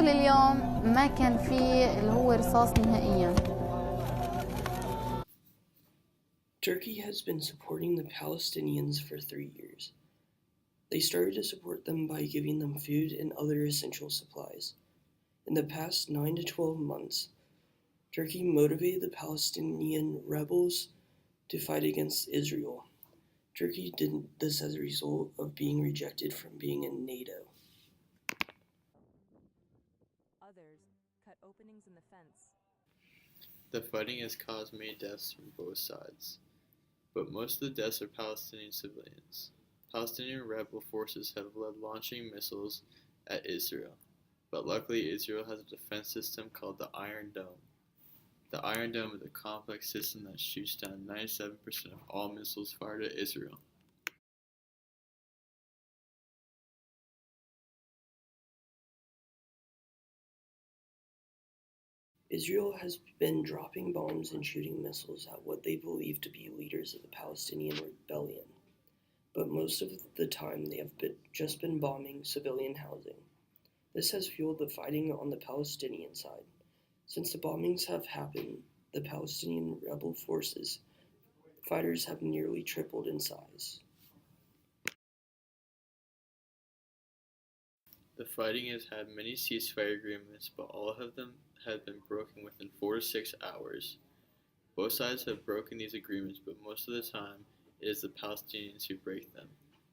طول اليوم ما كان فيه اللي هو رصاص نهائياً. Turkey has been supporting the Palestinians for 3 years. They started to support them by giving them food and other essential supplies. In the past 9 to 12 months, Turkey motivated the Palestinian rebels to fight against Israel. Turkey did this as a result of being rejected from being in NATO. Others cut openings in the fence. The fighting has caused many deaths from both sides, but most of the deaths are Palestinian civilians. Palestinian rebel forces have led launching missiles at Israel, but luckily Israel has a defense system called the Iron Dome. The Iron Dome is a complex system that shoots down 97% of all missiles fired at Israel. Israel has been dropping bombs and shooting missiles at what they believe to be leaders of the Palestinian rebellion, but most of the time they have just been bombing civilian housing. This has fueled the fighting on the Palestinian side. Since the bombings have happened, the Palestinian rebel forces fighters have nearly tripled in size. The fighting has had many ceasefire agreements, but all of them have been broken within 4 to 6 hours. Both sides have broken these agreements, but most of the time it is the Palestinians who break them.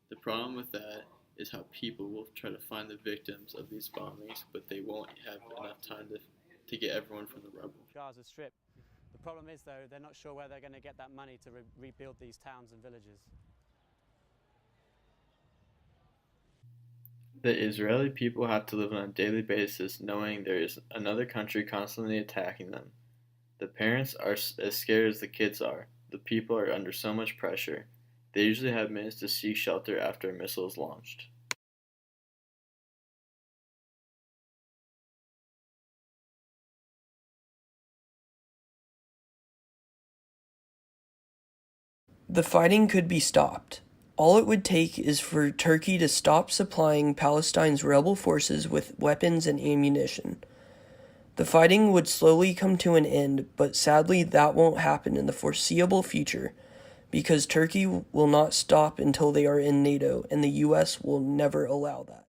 The problem with that is how people will try to find the victims of these bombings, but they won't have enough time to get everyone from the rebel. Gaza Strip. The problem is, though, they're not sure where they're going to get that money to rebuild these towns and villages. The Israeli people have to live on a daily basis knowing there is another country constantly attacking them. The parents are as scared as the kids are. The people are under so much pressure. They usually have minutes to seek shelter after a missile is launched. The fighting could be stopped. All it would take is for Turkey to stop supplying Palestine's rebel forces with weapons and ammunition. The fighting would slowly come to an end, but sadly that won't happen in the foreseeable future, because Turkey will not stop until they are in NATO, and the US will never allow that.